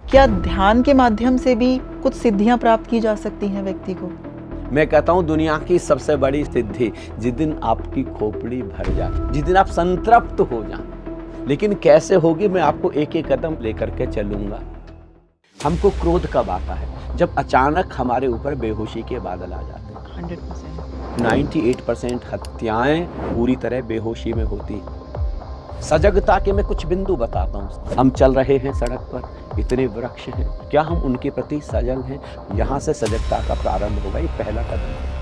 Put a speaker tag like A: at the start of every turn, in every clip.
A: क्या ध्यान के माध्यम से भी कुछ सिद्धियां प्राप्त की जा सकती हैं व्यक्ति को?
B: मैं कहता हूँ दुनिया की सबसे बड़ी सिद्धि जिस दिन आपकी खोपड़ी भर जाए, जिस दिन आप संतृप्त हो जाए। लेकिन कैसे होगी, मैं आपको एक एक कदम लेकर के चलूंगा। हमको क्रोध कब आता है? जब अचानक हमारे ऊपर बेहोशी के बादल आ जाते हैं।
A: 100%।
B: 98% हत्याएं पूरी तरह बेहोशी में होती हैं। सजगता के मैं कुछ बिंदु बताता हूँ। हम चल रहे हैं सड़क पर, इतने वृक्ष हैं, क्या हम उनके प्रति सजग हैं? यहाँ से सजगता का प्रारंभ होगा, ये पहला कदम है।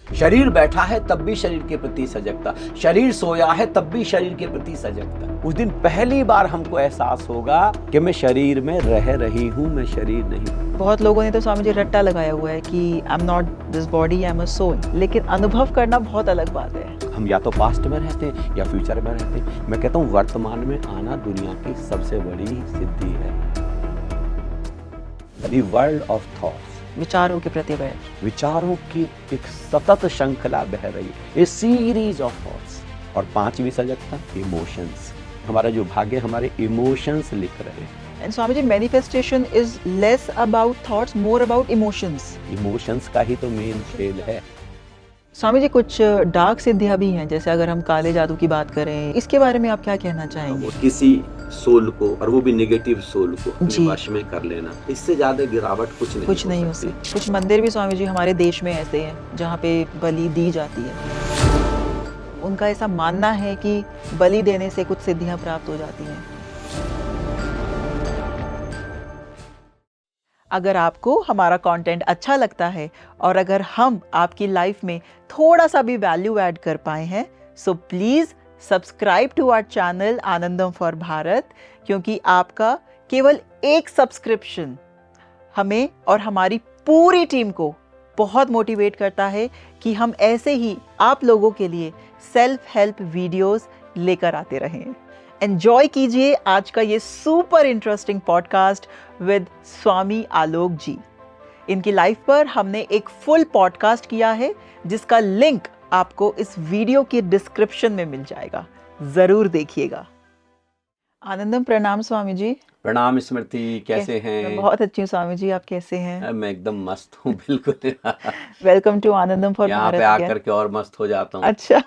B: शरीर बैठा है तब भी शरीर के प्रति सजगता, शरीर सोया है तब भी शरीर के प्रति सजगता। उस दिन पहली बार हमको एहसास होगा कि मैं शरीर में रह रही हूँ, मैं शरीर नहीं।
A: बहुत लोगों ने तो स्वामी जी रट्टा लगाया हुआ है कि I am not this body, I am a soul, लेकिन अनुभव करना बहुत अलग बात है।
B: हम या तो पास्ट में रहते हैं या फ्यूचर में रहते हैं। मैं कहता हूँ वर्तमान में आना दुनिया की सबसे बड़ी सिद्धि है। The world of thoughts,
A: विचारों के प्रति वैर,
B: विचारों की एक सतत श्रृंखला बह रही है, ए सीरीज ऑफ थॉट्स। और पांचवी सजगता, इमोशंस। हमारा जो भाग्य, हमारे इमोशंस लिख रहे हैं।
A: And Swami ji manifestation is less about thoughts, more about emotions.
B: Emotions का ही तो मेन खेल है।
A: स्वामी जी कुछ डार्क सिद्धियां भी हैं, जैसे अगर हम काले जादू की बात करें, इसके बारे में आप क्या कहना चाहेंगे?
B: किसी सोल को, और वो भी नेगेटिव सोल को
A: जी।
B: अपने वश में कर लेना, इससे ज्यादा गिरावट कुछ नहीं
A: हो सकती। कुछ मंदिर भी स्वामी जी हमारे देश में ऐसे हैं जहाँ पे बलि दी जाती है। उनका ऐसा मानना है कि बलि देने से कुछ सिद्धियां प्राप्त हो जाती हैं। अगर आपको हमारा कंटेंट अच्छा लगता है और अगर हम आपकी लाइफ में थोड़ा सा भी वैल्यू ऐड कर पाए हैं, so please subscribe to our channel Anandam for Bharat, क्योंकि आपका केवल एक सब्सक्रिप्शन हमें और हमारी पूरी टीम को बहुत मोटिवेट करता है कि हम ऐसे ही आप लोगों के लिए सेल्फ हेल्प वीडियोस लेकर आते रहें। एंजॉय कीजिए आज का ये सुपर इंटरेस्टिंग पॉडकास्ट विद स्वामी आलोक जी। इनकी लाइफ पर हमने एक फुल पॉडकास्ट किया है जिसका लिंक आपको इस वीडियो के डिस्क्रिप्शन में मिल जाएगा, जरूर देखिएगा। आनंदम, प्रणाम स्वामी जी।
B: प्रणाम स्मृति, कैसे हैं?
A: मैं बहुत अच्छी हूँ स्वामी जी, आप कैसे हैं?
B: मैं एकदम मस्त हूँ, बिल्कुल।
A: वेलकम टू आनंदम फॉर
B: यहाँ
A: भारत।
B: पे आकर के और मस्त हो जाता हूँ।
A: अच्छा।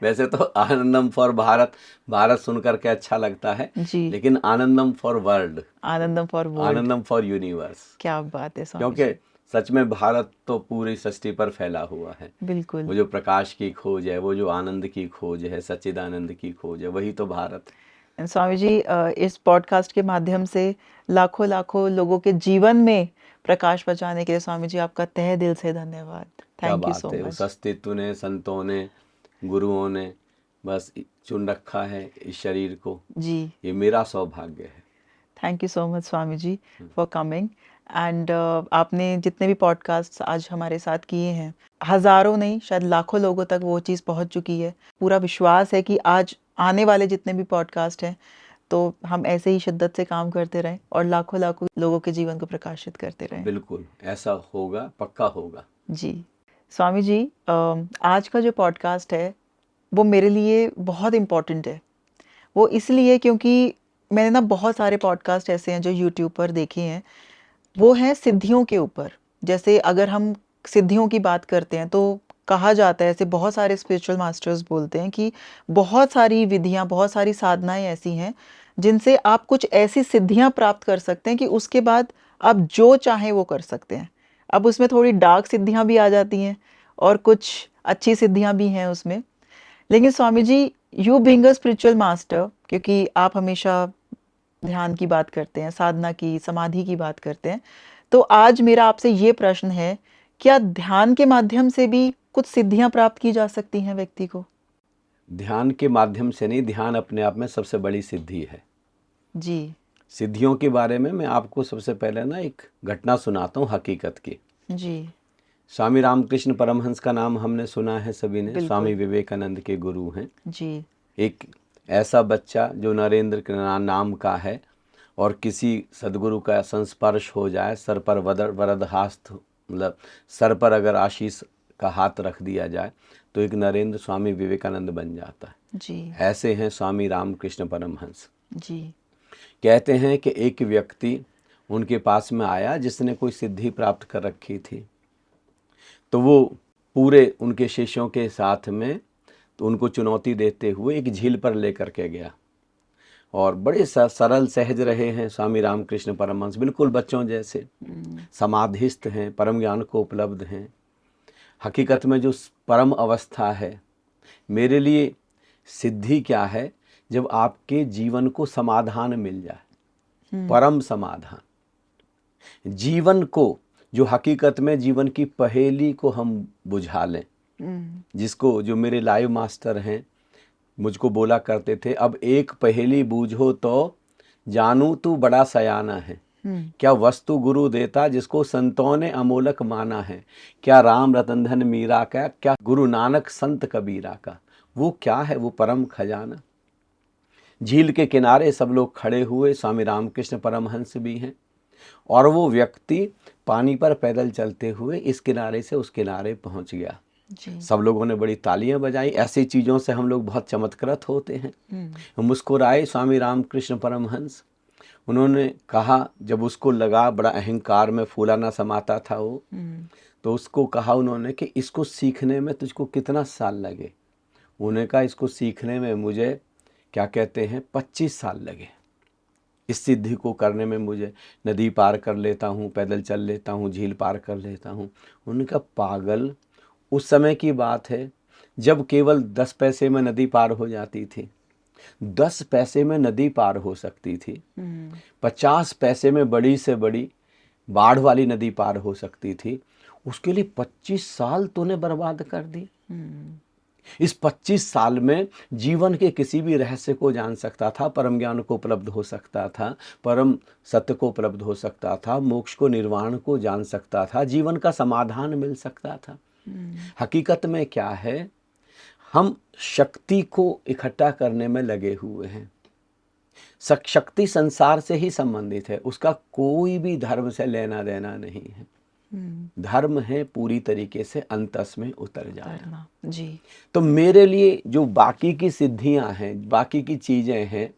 B: वैसे तो आनंदम फॉर भारत, भारत सुनकर के अच्छा लगता है
A: जी।
B: लेकिन Anandam for world,
A: Anandam for world,
B: Anandam for universe.
A: क्या बात है स्वामी
B: क्योंकि
A: जी।
B: सच में भारत तो पूरी सृष्टि पर फैला हुआ है।
A: बिल्कुल।
B: वो जो प्रकाश की खोज है, वो जो आनंद की खोज है, सच्चिदानंद की खोज है, वही तो भारत है।
A: स्वामी जी इस पॉडकास्ट के माध्यम से लाखों लाखों लोगों के जीवन में प्रकाश बचाने के लिए स्वामी जी आपका तहे दिल से धन्यवाद। थैंक यू सो
B: है,
A: मच।
B: उस अस्तित्व ने, संतों ने, गुरुओं ने बस चुन रखा है इस शरीर को।
A: जी।
B: ये मेरा सौभाग्य है।
A: Thank you so much Swami ji for coming. And आपने जितने भी पॉडकास्ट आज हमारे साथ किए हैं, हज़ारों नहीं शायद लाखों लोगों तक वो चीज़ पहुंच चुकी है। पूरा विश्वास है कि आज आने वाले जितने भी पॉडकास्ट हैं तो हम ऐसे ही शिद्दत से काम करते रहें और लाखों लाखों लोगों के जीवन को प्रकाशित करते रहें।
B: बिल्कुल ऐसा होगा, पक्का होगा।
A: जी। स्वामी जी आज का जो पॉडकास्ट है वो मेरे लिए बहुत इम्पोर्टेंट है। वो इसलिए क्योंकि मैंने ना बहुत सारे पॉडकास्ट ऐसे हैं जो यूट्यूब पर देखे हैं, वो हैं सिद्धियों के ऊपर। जैसे अगर हम सिद्धियों की बात करते हैं तो कहा जाता है, ऐसे बहुत सारे स्पिरिचुअल मास्टर्स बोलते हैं कि बहुत सारी विधियां, बहुत सारी साधनाएं ऐसी हैं जिनसे आप कुछ ऐसी सिद्धियां प्राप्त कर सकते हैं कि उसके बाद आप जो चाहें वो कर सकते हैं। अब उसमें थोड़ी डार्क सिद्धियां भी आ जाती हैं और कुछ अच्छी सिद्धियां भी हैं उसमें। लेकिन Swami ji, you being a spiritual master, क्योंकि आप हमेशा ध्यान की बात करते हैं, साधना की, समाधि की बात करते हैं, तो आज मेरा आपसे ये प्रश्न है, क्या ध्यान के माध्यम से भी कुछ सिद्धियां प्राप्त की जा सकती हैं व्यक्ति को?
B: ध्यान के माध्यम से नहीं, ध्यान अपने आप में सबसे बड़ी सिद्धि है।
A: जी।
B: सिद्धियों के बारे में मैं आपको सबसे पहले ना एक घटना सुनाता हूँ हकीकत की।
A: जी।
B: स्वामी रामकृष्ण परमहंस का नाम हमने सुना है सभी ने,
A: बिल्कुल।
B: स्वामी विवेकानंद के गुरु हैं।
A: जी।
B: एक ऐसा बच्चा जो नरेंद्र के नाम का है और किसी सदगुरु का संस्पर्श हो जाए, सर पर वरद हस्त, मतलब सर पर अगर आशीष का हाथ रख दिया जाए तो एक नरेंद्र स्वामी विवेकानंद बन जाता है।
A: जी।
B: ऐसे हैं स्वामी रामकृष्ण परमहंस।
A: जी।
B: कहते हैं कि एक व्यक्ति उनके पास में आया जिसने कोई सिद्धि प्राप्त कर रखी थी। तो वो पूरे उनके शिष्यों के साथ में तो उनको चुनौती देते हुए एक झील पर लेकर के गया, और बड़े सरल सहज रहे हैं स्वामी रामकृष्ण परमहंस, बिल्कुल बच्चों जैसे समाधिस्थ हैं, परम ज्ञान को उपलब्ध हैं। हकीकत में जो परम अवस्था है, मेरे लिए सिद्धि क्या है, जब आपके जीवन को समाधान मिल जाए, परम समाधान। जीवन को, जो हकीकत में जीवन की पहेली को हम बुझा लें, जिसको, जो मेरे लाइव मास्टर हैं मुझको बोला करते थे, अब एक पहेली बूझो तो जानू तू बड़ा सयाना है। क्या वस्तु गुरु देता जिसको संतों ने अमोलक माना है। क्या राम रतन धन मीरा का, क्या गुरु नानक संत कबीरा का। वो क्या है, वो परम खजाना। झील के किनारे सब लोग खड़े हुए, स्वामी रामकृष्ण परमहंस भी हैं, और वो व्यक्ति पानी पर पैदल चलते हुए इस किनारे से उस किनारे पहुंच गया। सब लोगों ने बड़ी तालियां बजाई। ऐसी चीज़ों से हम लोग बहुत चमत्कृत होते हैं। मुस्कुराए स्वामी रामकृष्ण परमहंस। उन्होंने कहा, जब उसको लगा बड़ा अहंकार में फूला ना समाता था वो, तो उसको कहा उन्होंने कि इसको सीखने में तुझको कितना साल लगे। उन्होंने कहा, इसको सीखने में मुझे, क्या कहते हैं, 25 साल लगे। इस सिद्धि को करने में मुझे नदी पार कर लेता हूँ, पैदल चल लेता हूँ, झील पार कर लेता हूँ। उनका पागल, उस समय की बात है जब केवल 10 पैसे में नदी पार हो जाती थी, 10 पैसे में नदी पार हो सकती थी, 50 पैसे में बड़ी से बड़ी बाढ़ वाली नदी पार हो सकती थी। उसके लिए 25 साल तूने बर्बाद कर दी। इस 25 साल में जीवन के किसी भी रहस्य को जान सकता था, परम ज्ञान को उपलब्ध हो सकता था, परम सत्य को उपलब्ध हो सकता था, मोक्ष को, निर्वाण को जान सकता था, जीवन का समाधान मिल सकता था। हकीकत में क्या है, हम शक्ति को इकट्ठा करने में लगे हुए हैं। शक्ति संसार से ही संबंधित है, उसका कोई भी धर्म से लेना देना नहीं है। धर्म है पूरी तरीके से अंतस में उतर जाना।
A: जी।
B: तो मेरे लिए जो बाकी की सिद्धियां हैं, बाकी की चीजें हैं,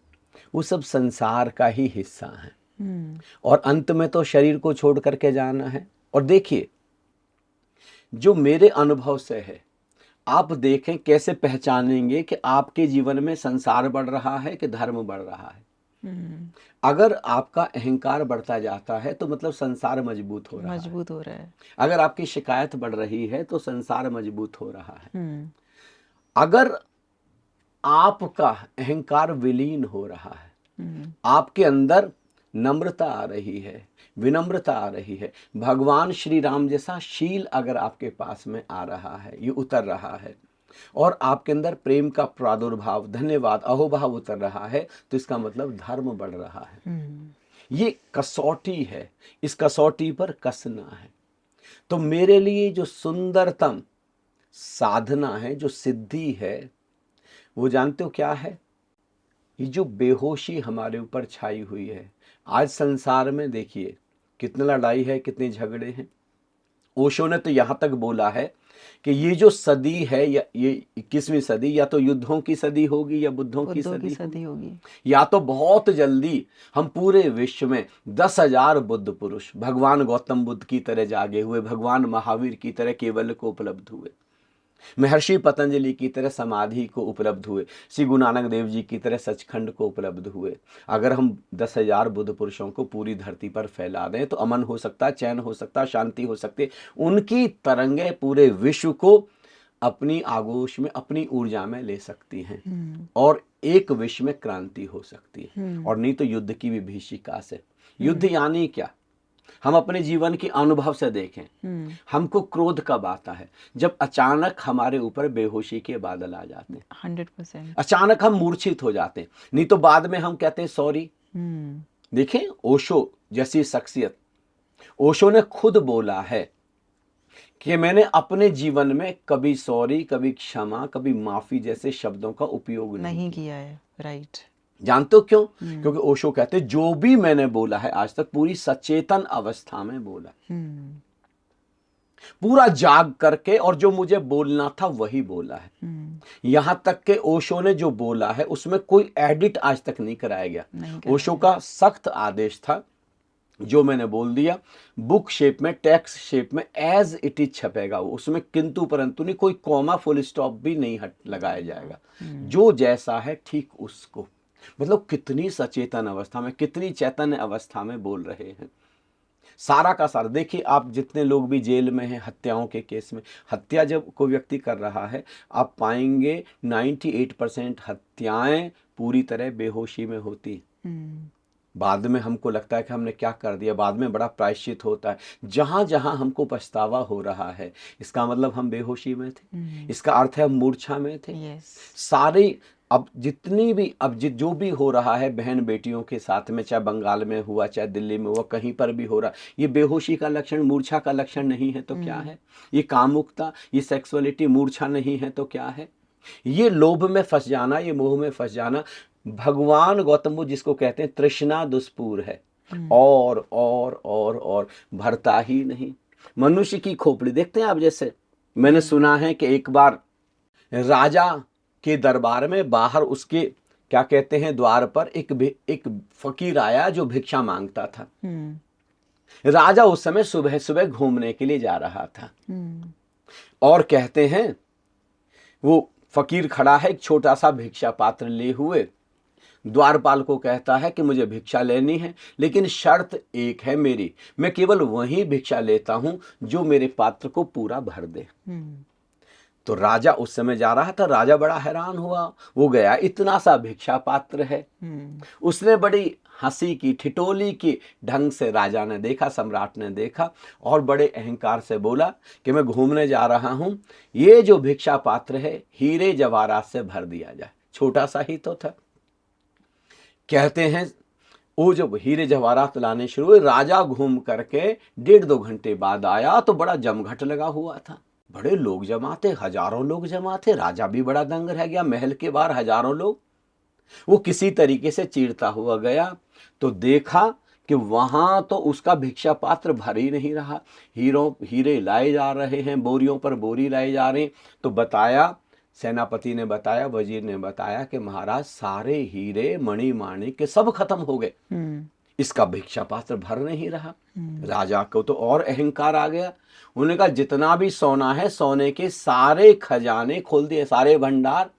B: वो सब संसार का ही हिस्सा हैं, और अंत में तो शरीर को छोड़ करके जाना है। और देखिए, जो मेरे अनुभव से है, आप देखें कैसे पहचानेंगे कि आपके जीवन में संसार बढ़ रहा है कि धर्म बढ़ रहा है। अगर आपका अहंकार बढ़ता जाता है तो मतलब संसार मजबूत हो रहा है। अगर आपकी शिकायत बढ़ रही है तो संसार मजबूत हो रहा है। अगर आपका अहंकार विलीन हो रहा है, आपके अंदर नम्रता आ रही है, विनम्रता आ रही है, भगवान श्री राम जैसा शील अगर आपके पास में आ रहा है, ये उतर रहा है, और आपके अंदर प्रेम का प्रादुर्भाव, धन्यवाद, अहोभाव उतर रहा है, तो इसका मतलब धर्म बढ़ रहा है। ये कसौटी है, इस कसौटी पर कसना है। तो मेरे लिए जो सुंदरतम साधना है, जो सिद्धि है, वो जानते हो क्या है? ये जो बेहोशी हमारे ऊपर छाई हुई है। आज संसार में देखिए कितनी लड़ाई है, कितने झगड़े हैं। ओशो ने तो यहाँ तक बोला है कि ये जो सदी है, या ये 21वीं सदी, या तो युद्धों की सदी होगी या बुद्धों की सदी होगी, या तो बहुत जल्दी हम पूरे विश्व में 10,000 बुद्ध पुरुष, भगवान गौतम बुद्ध की तरह जागे हुए, भगवान महावीर की तरह केवल को उपलब्ध हुए, महर्षि पतंजलि की तरह समाधि को उपलब्ध हुए, श्री गुरु नानक देव जी की तरह सचखंड को उपलब्ध हुए। अगर हम 10,000 बुद्ध पुरुषों को पूरी धरती पर फैला दें तो अमन हो सकता, चैन हो सकता, शांति हो सकती। उनकी तरंगें पूरे विश्व को अपनी आगोश में, अपनी ऊर्जा में ले सकती हैं, और एक विश्व में क्रांति हो सकती है। और नहीं तो युद्ध की विभीषिका से। युद्ध यानी क्या? हम अपने जीवन के अनुभव से देखें, हमको क्रोध कब आता है? जब अचानक हमारे ऊपर बेहोशी के बादल आ जाते हैं,
A: 100%।
B: अचानक हम मूर्छित हो जाते हैं, नहीं तो बाद में हम कहते हैं सॉरी। देखें, ओशो जैसी शख्सियत, ओशो ने खुद बोला है कि मैंने अपने जीवन में कभी सॉरी, कभी क्षमा, कभी माफी जैसे शब्दों का उपयोग नहीं
A: किया है। राइट।
B: जानते हो क्यों? क्योंकि ओशो कहते हैं जो भी मैंने बोला है आज तक पूरी सचेतन अवस्था में बोला। पूरा जाग करके, और जो मुझे बोलना था वही बोला है। यहां तक के ओशो ने जो बोला है उसमें कोई एडिट आज तक नहीं कराया गया। ओशो का सख्त आदेश था, जो मैंने बोल दिया बुक शेप में, टेक्स्ट शेप में एज इट इज छपेगा, उसमें किंतु परंतु नहीं, कोई कॉमा फुल स्टॉप भी नहीं हट लगाया जाएगा। जो जैसा है ठीक उसको, मतलब कितनी सचेतन अवस्था में, कितनी चैतन्य अवस्था में बोल रहे हैं। सारा का सारा देखिए, आप जितने लोग भी जेल में हैं हत्याओं के केस में, हत्या जब कोई व्यक्ति कर रहा है, आप पाएंगे 98% हत्याएं पूरी तरह बेहोशी में होती। बाद में हमको लगता है कि हमने क्या कर दिया, बाद में बड़ा प्रायश्चित होता है। जहां जहां हमको पछतावा हो रहा है, इसका मतलब हम बेहोशी में थे, इसका अर्थ है हम मूर्छा में थे। सारी अब जितनी भी जो भी हो रहा है बहन बेटियों के साथ में, चाहे बंगाल में हुआ, चाहे दिल्ली में हुआ, कहीं पर भी हो रहा, ये बेहोशी का लक्षण, मूर्छा का लक्षण नहीं है तो क्या है? ये कामुकता, ये सेक्सुअलिटी मूर्छा नहीं है तो क्या है? ये लोभ में फंस जाना, ये मोह में फंस जाना। भगवान गौतम बुद्ध जिसको कहते हैं तृष्णा दुष्पूर है, और भरता ही नहीं। मनुष्य की खोपड़ी देखते हैं आप, जैसे मैंने सुना है कि एक बार राजा के दरबार में बाहर उसके क्या कहते हैं द्वार पर एक फकीर आया जो भिक्षा मांगता था। राजा उस समय सुबह सुबह घूमने के लिए जा रहा था, और कहते हैं वो फकीर खड़ा है एक छोटा सा भिक्षा पात्र लिए हुए, द्वारपाल को कहता है कि मुझे भिक्षा लेनी है, लेकिन शर्त एक है मेरी, मैं केवल वही भिक्षा लेता हूं जो मेरे पात्र को पूरा भर दे। तो राजा उस समय जा रहा था, राजा बड़ा हैरान हुआ, वो गया, इतना सा भिक्षा पात्र है। उसने बड़ी हंसी की, ठिठोली की ढंग से राजा ने देखा, सम्राट ने देखा, और बड़े अहंकार से बोला कि मैं घूमने जा रहा हूं, ये जो भिक्षा पात्र है हीरे जवाहरात से भर दिया जाए। छोटा सा ही तो था। कहते हैं वो जब हीरे जवाहरात लाने शुरू हुए, राजा घूम करके 1.5-2 घंटे बाद आया तो बड़ा जमघट लगा हुआ था, बड़े लोग जमा थे, हजारों लोग जमा थे। राजा भी बड़ा दंग रह गया, महल के बाहर हजारों लोग। वो किसी तरीके से चीरता हुआ गया तो देखा कि वहां तो उसका भिक्षा पात्र भर ही नहीं रहा, हीरे लाए जा रहे हैं, बोरियों पर बोरी लाए जा रहे हैं। तो बताया, सेनापति ने बताया, वजीर ने बताया कि महाराज सारे हीरे मणि माणिक सब खत्म हो गए, इसका भिक्षा पात्र भर नहीं रहा। राजा को तो और अहंकार आ गया, उन्होंने कहा जितना भी सोना है सोने के सारे खजाने खोल दिए, सारे भंडार,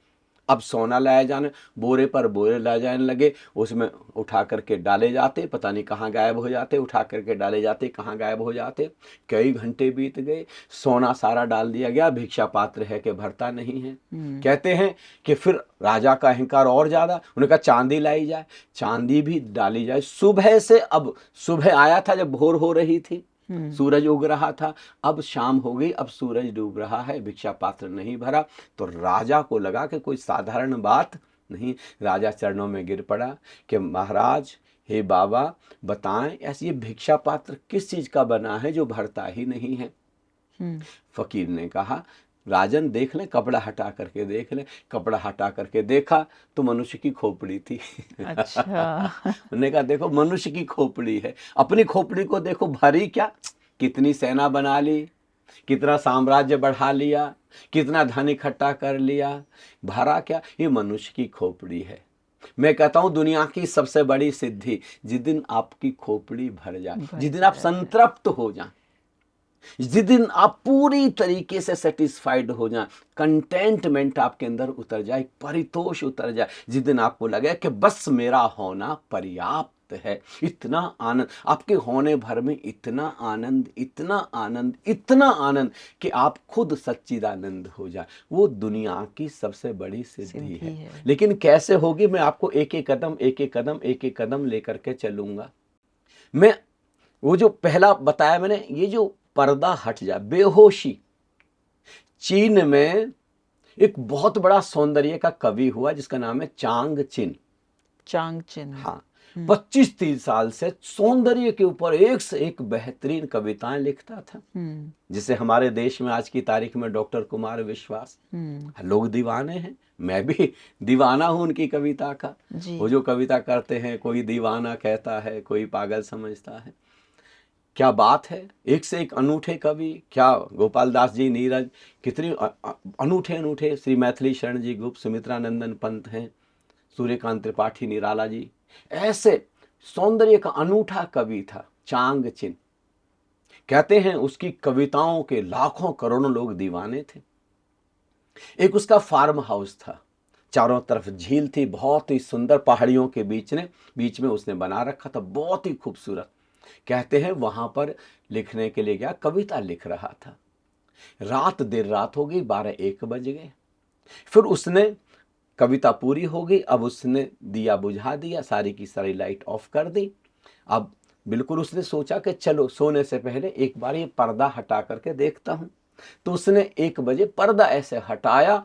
B: अब सोना लाया जाने, बोरे पर बोरे लाए जाने लगे, उसमें उठा करके डाले जाते, पता नहीं कहाँ गायब हो जाते, उठा करके डाले जाते, कहाँ गायब हो जाते। कई घंटे बीत गए, सोना सारा डाल दिया गया, भिक्षा पात्र है कि भरता नहीं है। कहते हैं कि फिर राजा का अहंकार और ज्यादा, उन्होंने कहा चांदी लाई जाए, चांदी भी डाली जाए। सुबह से, अब सुबह आया था जब भोर हो रही थी, सूरज उग रहा था, अब शाम हो गई, अब सूरज डूब रहा है, भिक्षा पात्र नहीं भरा। तो राजा को लगा कि कोई साधारण बात नहीं, राजा चरणों में गिर पड़ा कि महाराज, हे बाबा बताएं, ऐसी ये भिक्षा पात्र किस चीज का बना है जो भरता ही नहीं है। फकीर ने कहा राजन देख ले, कपड़ा हटा करके देख ले। कपड़ा हटा करके देखा तो मनुष्य की खोपड़ी थी।
A: अच्छा।
B: उन्होंने कहा देखो मनुष्य की खोपड़ी है, अपनी खोपड़ी को देखो, भरी क्या, कितनी सेना बना ली, कितना साम्राज्य बढ़ा लिया, कितना धन इकट्ठा कर लिया, भरा क्या, ये मनुष्य की खोपड़ी है। मैं कहता हूं दुनिया की सबसे बड़ी सिद्धि, जिस दिन आपकी खोपड़ी भर जाए, जिस दिन आप संतृप्त हो जाए, जिस दिन आप पूरी तरीके से सेटिस्फाइड हो जाए, कंटेंटमेंट आपके अंदर उतर जाए, परितोष उतर जाए, जिस दिन आपको लगे कि बस मेरा होना पर्याप्त है, इतना आनंद आपके होने भर में, इतना आनंद, इतना आनंद, इतना आनंद कि आप खुद सच्चिदानंद हो जाए, वो दुनिया की सबसे बड़ी सिद्धि है। लेकिन कैसे होगी, मैं आपको एक एक कदम लेकर के चलूंगा। मैं वो जो पहला बताया मैंने, ये जो पर्दा हट जाए, बेहोशी। चीन में एक बहुत बड़ा सौंदर्य का कवि हुआ जिसका नाम है चांग चिन। हाँ, 25-30 साल से सौंदर्य के ऊपर एक से एक बेहतरीन कविताएं लिखता था, जिसे हमारे देश में आज की तारीख में डॉक्टर कुमार विश्वास, लोग दीवाने हैं, मैं भी दीवाना हूं उनकी कविता का। वो जो कविता करते हैं, कोई दीवाना कहता है, कोई पागल समझता है। क्या बात है, एक से एक अनूठे कवि, क्या गोपाल दास जी, नीरज, कितने अनूठे अनूठे, श्री मैथिली शरण जी गुप्त, सुमित्रा नंदन पंत हैं, सूर्यकांत त्रिपाठी निराला जी, ऐसे सौंदर्य का अनूठा कवि था चांग चिन। कहते हैं उसकी कविताओं के लाखों करोड़ों लोग दीवाने थे। एक उसका फार्म हाउस था, चारों तरफ झील थी, बहुत ही सुंदर, पहाड़ियों के बीच में उसने बना रखा था, बहुत ही खूबसूरत। कहते हैं वहां पर लिखने के लिए गया, कविता लिख रहा था। रात देर रात हो गई, 12-1 बज गए। फिर उसने कविता पूरी हो गई, अब उसने दिया बुझा दिया, सारी की सारी लाइट ऑफ कर दी। अब बिल्कुल उसने सोचा कि चलो सोने से पहले एक बार ये पर्दा हटा करके देखता हूं। तो उसने 1 बजे पर्दा ऐसे हटाया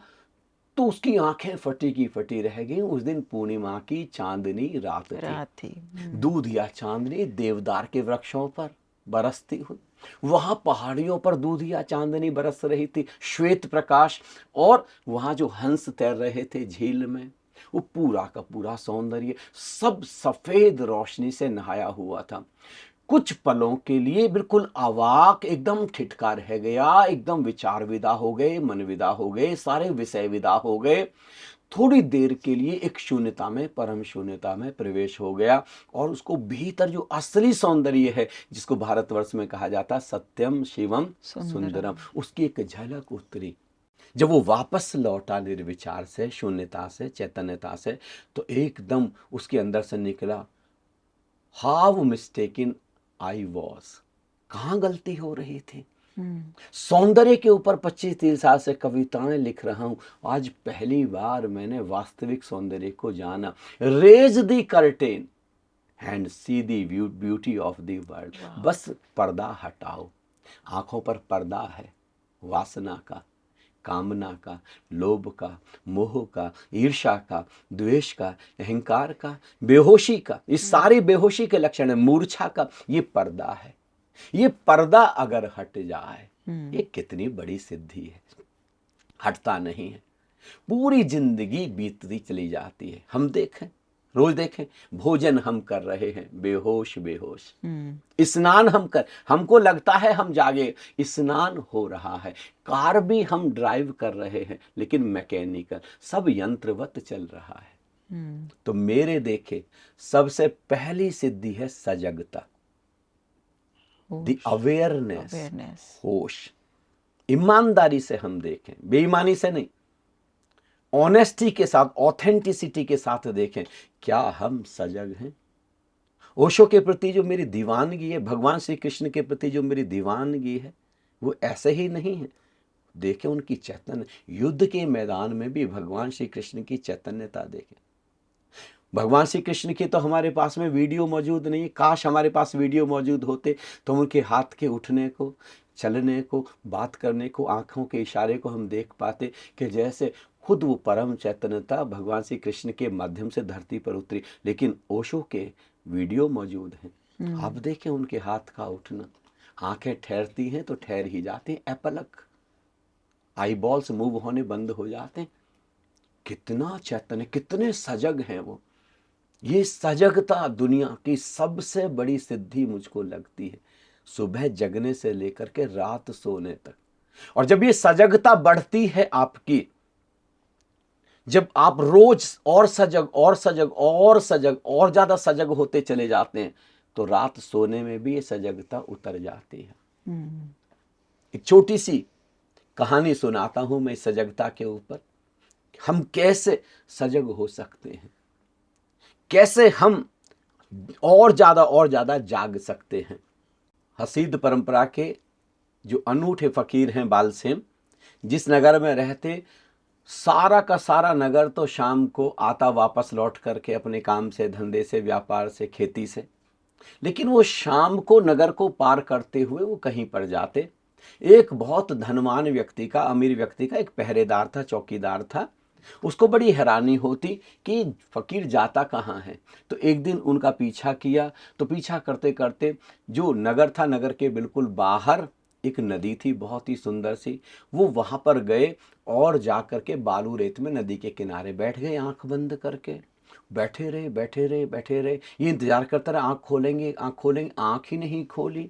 B: तो उसकी आंखें फटी की फटी रह गई। उस दिन पूर्णिमा की चांदनी रात थी।
A: रात थी।
B: दूध या चांदनी देवदार के वृक्षों पर बरसती हुई, वहां पहाड़ियों पर दूध या चांदनी बरस रही थी, श्वेत प्रकाश। और वहां जो हंस तैर रहे थे झील में, वो पूरा का पूरा सौंदर्य सब सफेद रोशनी से नहाया हुआ था। कुछ पलों के लिए बिल्कुल अवाक, एकदम ठिठका रह गया, एकदम विचार विदा हो गए, मन विदा हो गए, सारे विषय विदा हो गए। थोड़ी देर के लिए एक शून्यता में, परम शून्यता में प्रवेश हो गया। और उसको भीतर जो असली सौंदर्य है, जिसको भारतवर्ष में कहा जाता सत्यम शिवम सुंदरम, उसकी एक झलक उतरी। जब वो वापस लौटा निर्विचार से, शून्यता से, चैतन्यता से, तो एकदम उसके अंदर से निकला, हाउ मिस्टेकन आई वॉज, कहाँ गलती हो रही थी। सौंदर्य के ऊपर 25-30 साल से कविताएं लिख रहा हूं, आज पहली बार मैंने वास्तविक सौंदर्य को जाना। Raise the curtain and see the beauty of the world. बस पर्दा हटाओ, आंखों पर पर्दा है वासना का, कामना का, लोभ का, मोह का, ईर्ष्या का, द्वेष का, अहंकार का, बेहोशी का। इस सारी बेहोशी के लक्षण है, मूर्छा का। ये पर्दा है। ये पर्दा अगर हट जाए, ये कितनी बड़ी सिद्धि है। हटता नहीं है, पूरी जिंदगी बीतती चली जाती है। हम देखें, रोज देखें, भोजन हम कर रहे हैं बेहोश बेहोश, स्नान हमको लगता है हम जागे, स्नान हो रहा है। कार भी हम ड्राइव कर रहे हैं, लेकिन मैकेनिकल, सब यंत्रवत चल रहा है। तो मेरे देखे सबसे पहली सिद्धि है सजगता, द अवेयरनेस, होश। ईमानदारी से हम देखें, बेईमानी से नहीं, ऑनेस्टी के साथ, ऑथेंटिसिटी के साथ देखें, क्या हम सजग हैं। ओशो के प्रति जो मेरी दीवानगी है, भगवान श्री कृष्ण के प्रति जो मेरी दीवानगी है, वो ऐसे ही नहीं है। देखें उनकी चैतन्य, युद्ध के मैदान में भी भगवान श्री कृष्ण की चैतन्यता देखें। भगवान श्री कृष्ण की तो हमारे पास में वीडियो मौजूद नहीं है। काश हमारे पास वीडियो मौजूद होते तो उनके हाथ के उठने को, चलने को, बात करने को, आंखों के इशारे को हम देख पाते कि जैसे खुद वो परम चैतन्यता भगवान श्री कृष्ण के माध्यम से धरती पर उतरी। लेकिन ओशो के वीडियो मौजूद हैं। आप देखें उनके हाथ का उठना, आंखें ठहरती हैं तो ठहर ही जाती हैं, अपलक, आई बॉल्स मूव होने बंद हो जाते हैं। कितना चैतन्य, कितने सजग हैं वो। ये सजगता दुनिया की सबसे बड़ी सिद्धि मुझको लगती है, सुबह जगने से लेकर के रात सोने तक। और जब ये सजगता बढ़ती है आपकी, जब आप रोज और सजग और सजग और सजग और ज्यादा सजग होते चले जाते हैं, तो रात सोने में भी ये सजगता उतर जाती है। एक छोटी सी कहानी सुनाता हूं मैं सजगता के ऊपर। हम कैसे सजग हो सकते हैं, कैसे हम और ज्यादा जाग सकते हैं। हसीद परंपरा के जो अनूठे फकीर हैं बालसेन, जिस नगर में रहते, सारा का सारा नगर तो शाम को आता वापस लौट करके अपने काम से, धंधे से, व्यापार से, खेती से। लेकिन वो शाम को नगर को पार करते हुए वो कहीं पर जाते। एक बहुत धनवान व्यक्ति का, अमीर व्यक्ति का एक पहरेदार था, चौकीदार था। उसको बड़ी हैरानी होती कि फकीर जाता कहाँ है। तो एक दिन उनका पीछा किया, तो पीछा करते करते जो नगर था, नगर के बिल्कुल बाहर एक नदी थी बहुत ही सुंदर सी, वो वहां पर गए और जाकर के बालू रेत में नदी के किनारे बैठ गए, आंख बंद करके। बैठे रहे, ये इंतजार करता रहा, आंख खोलेंगे, आंख खोलेंगे, आंख ही नहीं खोली।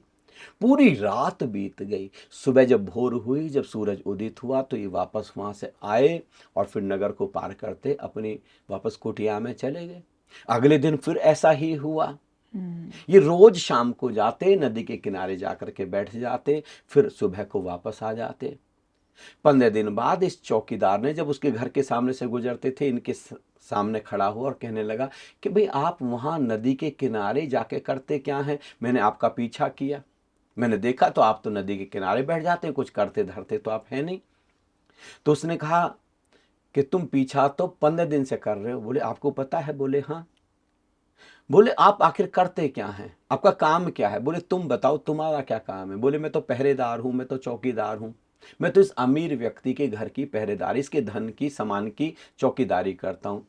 B: पूरी रात बीत गई। सुबह जब भोर हुई, जब सूरज उदित हुआ, तो ये वापस वहां से आए और फिर नगर को पार करते अपनी वापस कुटिया में चले गए। अगले दिन फिर ऐसा ही हुआ। ये रोज शाम को जाते, नदी के किनारे जाकर के बैठ जाते, फिर सुबह को वापस आ जाते। 15 दिन बाद इस चौकीदार ने, जब उसके घर के सामने से गुजरते थे, इनके सामने खड़ा हुआ और कहने लगा कि भाई आप वहां नदी के किनारे जाके करते क्या हैं? मैंने आपका पीछा किया, मैंने देखा तो आप तो नदी के किनारे बैठ जाते हैं, कुछ करते धरते तो आप है नहीं। तो उसने कहा कि तुम पीछा तो 15 दिन से कर रहे हो। बोले आपको पता है? बोले हाँ। बोले आप आखिर करते क्या हैं, आपका काम क्या है? बोले तुम बताओ तुम्हारा क्या काम है? बोले मैं तो पहरेदार हूं, मैं तो चौकीदार हूं, मैं तो इस अमीर व्यक्ति के घर की पहरेदारी, इसके धन की सामान की चौकीदारी करता हूं।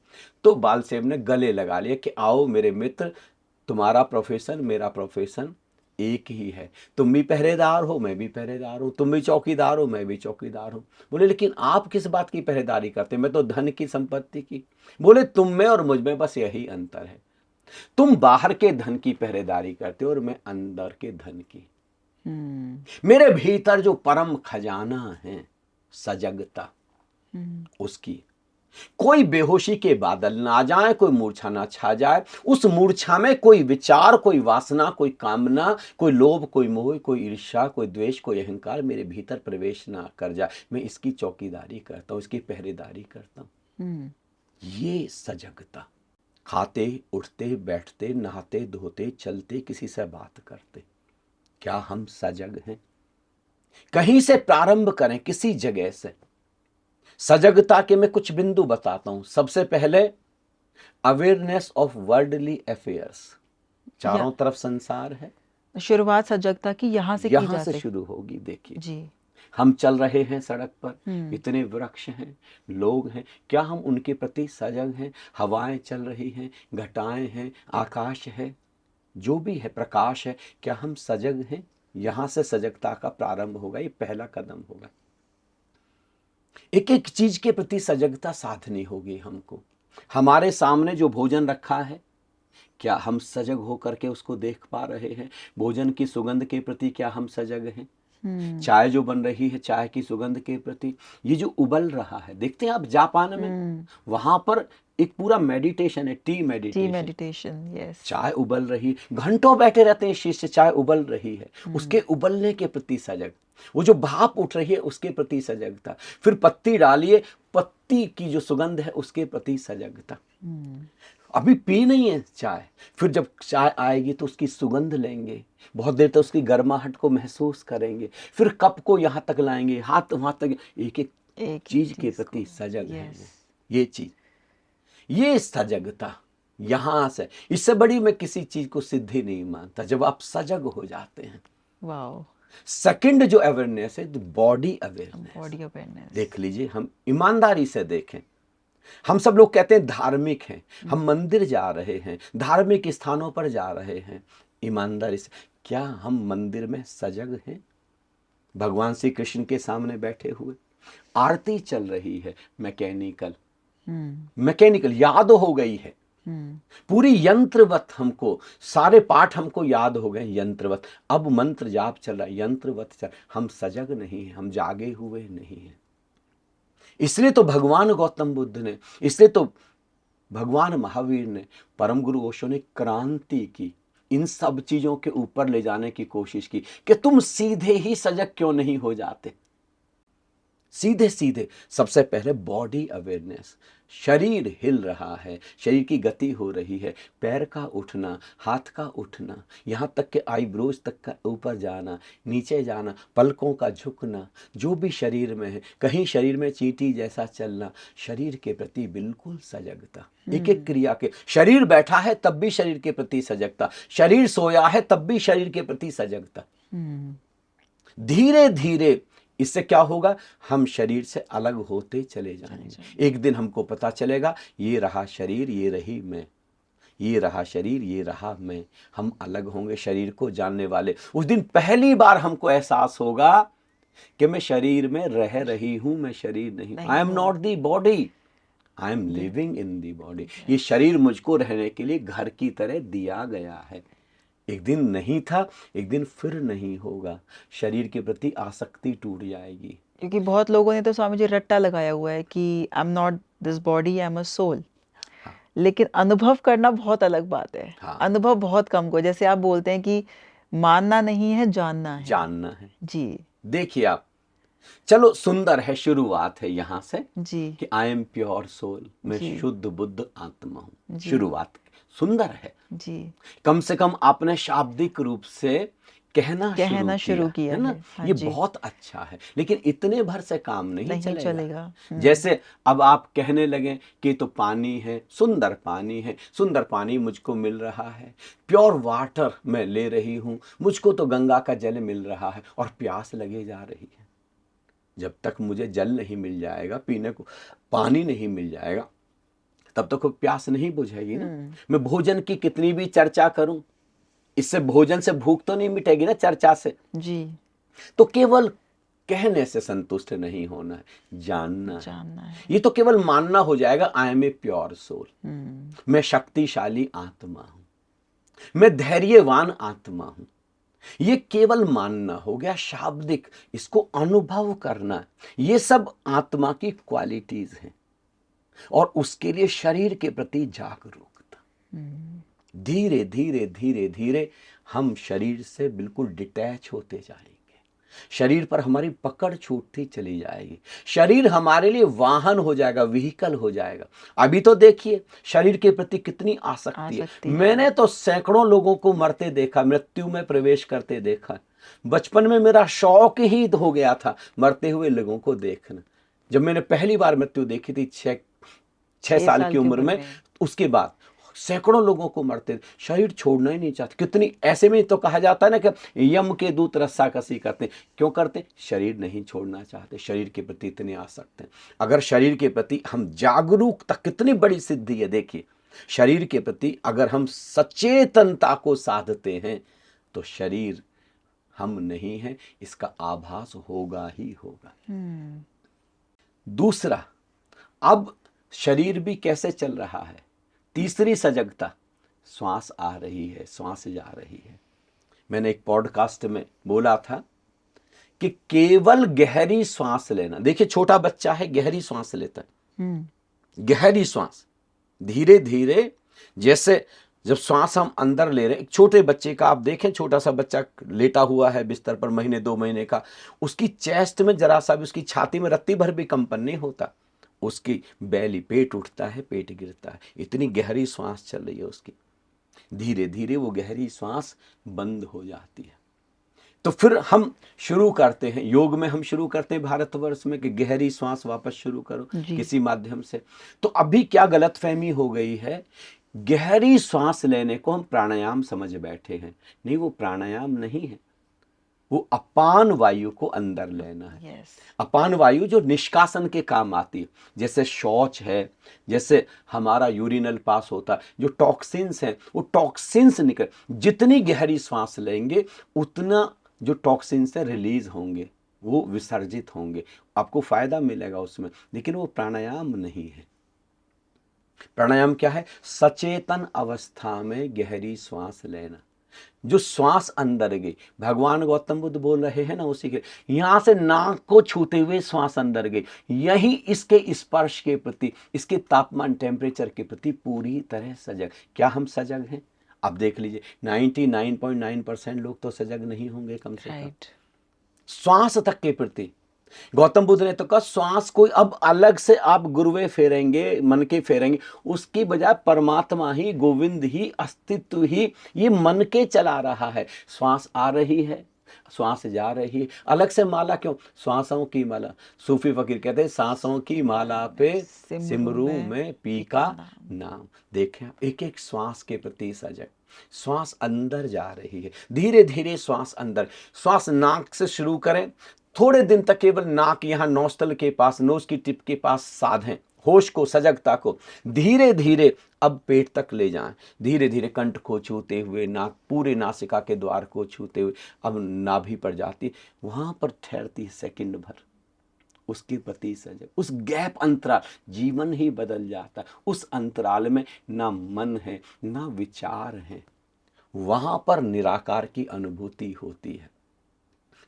B: तो बालसेब ने गले लगा लिया कि आओ मेरे मित्र, तुम्हारा प्रोफेशन मेरा प्रोफेशन एक ही है। तुम भी पहरेदार हो, मैं भी पहरेदार हूं, तुम भी चौकीदार हो, मैं भी चौकीदार हूं। बोले लेकिन आप किस बात की पहरेदारी करते? मैं तो धन की, संपत्ति की। बोले तुम में और मुझ में बस यही अंतर है, तुम बाहर के धन की पहरेदारी करते हो और मैं अंदर के धन की। मेरे भीतर जो परम खजाना है सजगता, उसकी कोई बेहोशी के बादल ना आ जाए, कोई मूर्छा ना छा जाए, उस मूर्छा में कोई विचार, कोई वासना, कोई कामना, कोई लोभ, कोई मोह, कोई ईर्ष्या, कोई द्वेष, कोई अहंकार मेरे भीतर प्रवेश ना कर जाए। मैं इसकी चौकीदारी करता हूं, इसकी पहरेदारी करता हूं। ये सजगता। खाते, उठते, बैठते, नहाते, धोते, चलते, किसी से बात करते, क्या हम सजग हैं? कहीं से प्रारंभ करें, किसी जगह से। सजगता के मैं कुछ बिंदु बताता हूं। सबसे पहले अवेयरनेस ऑफ वर्ल्डली अफेयर्स। चारों तरफ संसार है,
A: शुरुआत सजगता की यहाँ से की
B: यहां से
A: जाती
B: शुरू होगी। देखिए
A: जी।
B: हम चल रहे हैं सड़क पर, इतने वृक्ष हैं, लोग हैं, क्या हम उनके प्रति सजग हैं? हवाएं चल रही हैं, घटाएं हैं, आकाश है, जो भी है, प्रकाश है, क्या हम सजग हैं? यहां से सजगता का प्रारंभ होगा, ये पहला कदम होगा। एक एक चीज के प्रति सजगता साधनी होगी हमको। हमारे सामने जो भोजन रखा है, क्या हम सजग होकर के उसको देख पा रहे हैं? भोजन की सुगंध के प्रति क्या हम सजग हैं? चाय जो बन रही है, चाय की सुगंध के प्रति, ये जो उबल रहा है, देखते हैं आप जापान में, वहां पर एक पूरा मेडिटेशन है, टी मेडिटेशन।
A: यस।
B: चाय उबल रही, घंटों बैठे रहते हैं शीश से, चाय उबल रही है, उसके उबलने के प्रति सजग। वो जो भाप उठ रही है उसके प्रति सजगता। फिर पत्ती डालिए, पत्ती की जो सुगंध है उसके प्रति सजगता। अभी पी नहीं है चाय, फिर जब चाय आएगी तो उसकी सुगंध लेंगे, बहुत देर तक उसकी गर्माहट को महसूस करेंगे, फिर कप को यहाँ तक लाएंगे, हाथ वहां तक, एक एक चीज के प्रति सजग है। ये चीज, ये सजगता यहां से, इससे बड़ी मैं किसी चीज को सिद्धि नहीं मानता, जब आप सजग हो जाते हैं।
A: वाओ।
B: सेकंड जो अवेयरनेस है, बॉडी अवेयरनेस।
A: Body awareness.
B: देख लीजिए, हम ईमानदारी से देखें। हम सब लोग कहते हैं धार्मिक हैं, हम मंदिर जा रहे हैं, धार्मिक स्थानों पर जा रहे हैं। ईमानदारी से, क्या हम मंदिर में सजग हैं? भगवान श्री कृष्ण के सामने बैठे हुए, आरती चल रही है, मैकेनिकल याद हो गई है, पूरी यंत्रवत, हमको सारे पाठ हमको याद हो गए यंत्रवत। अब मंत्र जाप चल रहा है, यंत्रवत चल, हम सजग नहीं हैं, हम जागे हुए नहीं हैं। इसलिए तो भगवान गौतम बुद्ध ने, इसलिए तो भगवान महावीर ने, परम गुरु ओशो ने क्रांति की, इन सब चीजों के ऊपर ले जाने की कोशिश की कि तुम सीधे ही सजग क्यों नहीं हो जाते? सीधे सीधे सबसे पहले बॉडी अवेयरनेस। शरीर हिल रहा है, शरीर की गति हो रही है, पैर का उठना, हाथ का उठना, यहाँ तक के आईब्रोज तक का ऊपर जाना, नीचे जाना, पलकों का झुकना, जो भी शरीर में है, कहीं शरीर में चींटी जैसा चलना, शरीर के प्रति बिल्कुल सजगता। एक एक क्रिया के, शरीर बैठा है तब भी शरीर के प्रति सजगता, शरीर सोया है तब भी शरीर के प्रति सजगता। धीरे धीरे इससे क्या होगा? हम शरीर से अलग होते चले जाएंगे। एक दिन हमको पता चलेगा, ये रहा शरीर, ये रही मैं, ये रहा शरीर, ये रहा मैं। हम अलग होंगे शरीर को जानने वाले। उस दिन पहली बार हमको एहसास होगा कि मैं शरीर में रह रही हूं, मैं शरीर नहीं। आई am not the body, I M living in the body. ये शरीर मुझको रहने के लिए घर की तरह दिया गया है। एक दिन नहीं था, एक दिन फिर नहीं होगा। शरीर के प्रति आसक्ति टूट जाएगी।
A: क्योंकि बहुत लोगों ने तो स्वामी जी रट्टा लगाया हुआ है कि I am not this body, I am a soul.
B: हाँ
A: लेकिन अनुभव करना बहुत अलग बात है।
B: हाँ,
A: अनुभव बहुत कम को, जैसे आप बोलते हैं कि मानना नहीं है, जानना है।
B: जानना है।
A: जी
B: देखिए आप, चलो सुंदर है, शुरुआत है यहाँ से
A: जी
B: कि आई एम प्योर सोल, मैं
A: जी
B: शुद्ध बुद्ध आत्मा हूँ।
A: जी
B: शुरुआत सुंदर है।
A: जी।
B: कम से कम आपने शाब्दिक रूप से कहना शुरू
A: कहना शुरू
B: किया
A: किया
B: है ना,
A: है, हाँ
B: ये
A: जी।
B: बहुत अच्छा है। लेकिन इतने भर से काम नहीं
A: नहीं
B: चलेगा।
A: चलेगा।
B: जैसे अब आप कहने लगे कि तो पानी है, सुंदर पानी है, सुंदर पानी मुझको मिल रहा है, प्योर वाटर मैं ले रही हूँ, मुझको तो गंगा का जल मिल रहा है और प्यास लगे जा रही है। जब तक मुझे जल नहीं मिल जाएगा, पीने को पानी नहीं मिल जाएगा, तब तक वो प्यास नहीं बुझेगी ना। मैं भोजन की कितनी भी चर्चा करूं, इससे भोजन से भूख तो नहीं मिटेगी ना, चर्चा से।
A: जी।
B: तो केवल कहने से संतुष्ट नहीं होना है, जानना है।
A: जानना है।
B: ये तो केवल मानना हो जाएगा, I am a pure soul, मैं शक्तिशाली आत्मा हूं, मैं धैर्यवान आत्मा हूं। ये केवल मानना हो गया शाब्दिक, इसको अनुभव करना, ये सब आत्मा की क्वालिटीज हैं। और उसके लिए शरीर के प्रति जागरूकता। धीरे धीरे धीरे धीरे हम शरीर से बिल्कुल डिटैच होते जाएंगे। शरीर पर हमारी पकड़ छूटती चली जाएगी। शरीर हमारे लिए वाहन हो जाएगा, व्हीकल हो जाएगा। अभी तो देखिए शरीर के प्रति कितनी आसक्ति है।
A: आसक्ति है।
B: मैंने तो सैकड़ों लोगों को मरते देखा, मृत्यु में प्रवेश करते देखा। बचपन में मेरा शौक ही हो गया था मरते हुए लोगों को देखना। जब मैंने पहली बार मृत्यु देखी थी 6 साल की उम्र में, उसके बाद सैकड़ों लोगों को मरते, शरीर छोड़ना ही नहीं चाहते। कितनी ऐसे में तो कहा जाता है ना कि यम के दूत रस्साकसी करते हैं। क्यों करते? शरीर नहीं छोड़ना चाहते, शरीर के प्रति इतने आसक्त हैं। अगर शरीर के प्रति हम जागरूकता, कितनी बड़ी सिद्धि है देखिए। शरीर के प्रति अगर हम सचेतनता को साधते हैं तो शरीर हम नहीं हैं, इसका आभास होगा ही होगा। दूसरा, अब शरीर भी कैसे चल रहा है। तीसरी सजगता, श्वास आ रही है, श्वास जा रही है। मैंने एक पॉडकास्ट में बोला था कि केवल गहरी श्वास लेना। देखिए छोटा बच्चा है, गहरी श्वास लेता है, गहरी श्वास धीरे धीरे। जैसे जब श्वास हम अंदर ले रहे हैं, एक छोटे बच्चे का आप देखें, छोटा सा बच्चा लेटा हुआ है बिस्तर पर, महीने 2 महीने का, उसकी चेस्ट में जरा सा भी, उसकी छाती में रत्ती भर भी कंपन नहीं होता। उसकी बैली, पेट उठता है, पेट गिरता है, इतनी गहरी श्वास चल रही है उसकी। धीरे धीरे वो गहरी श्वास बंद हो जाती है। तो फिर हम शुरू करते हैं, योग में हम शुरू करते हैं भारतवर्ष में कि गहरी श्वास वापस शुरू करो किसी माध्यम से। तो अभी क्या गलतफहमी हो गई है, गहरी श्वास लेने को हम प्राणायाम समझ बैठे हैं। नहीं, वो प्राणायाम नहीं है, वो अपान वायु को अंदर लेना है। अपान वायु जो निष्कासन के काम आती है, जैसे शौच है, जैसे हमारा यूरिनल पास होता है, जो टॉक्सिन्स हैं वो टॉक्सिन्स निकल, जितनी गहरी श्वास लेंगे उतना जो टॉक्सिन्स है रिलीज होंगे, वो विसर्जित होंगे, आपको फायदा मिलेगा उसमें। लेकिन वो प्राणायाम नहीं है। प्राणायाम क्या है? सचेतन अवस्था में गहरी श्वास लेना। जो श्वास अंदर गई, भगवान गौतम बुद्ध बोल रहे हैं ना, उसी के यहां से नाक को छूते हुए श्वास अंदर गई, यही इसके स्पर्श के प्रति, इसके तापमान, टेम्परेचर के प्रति पूरी तरह सजग। क्या हम सजग हैं? अब देख लीजिए 99.9% लोग तो सजग नहीं होंगे कम से कम श्वास तक के प्रति। गौतम बुद्ध ने तो कहा श्वास कोई अब अलग से आप गुरुवे फेरेंगे, मन के फेरेंगे, उसकी बजाय परमात्मा ही, गोविंद ही, अस्तित्व ही ये मन के चला रहा है। श्वास आ रही है, श्वास जा रही है, अलग से माला क्यों? श्वासों की माला। सूफी फकीर कहते हैं सांसों की माला पे सिमरू में पी का नाम। देखें एक एक श्वास के प्रति सजग। श्वास अंदर जा रही है, धीरे धीरे श्वास अंदर। श्वास नाक से शुरू करें, थोड़े दिन तक केवल नाक, यहाँ नौस्थल के पास, नोज की टिप के पास साधें होश को, सजगता को। धीरे धीरे अब पेट तक ले जाएं, धीरे धीरे कंठ को छूते हुए, नाक, पूरे नासिका के द्वार को छूते हुए अब नाभि पर जाती, वहां पर ठहरती सेकंड भर, उसके प्रति सजग। उस गैप अंतराल, जीवन ही बदल जाता है। उस अंतराल में ना मन है ना विचार है, वहां पर निराकार की अनुभूति होती है।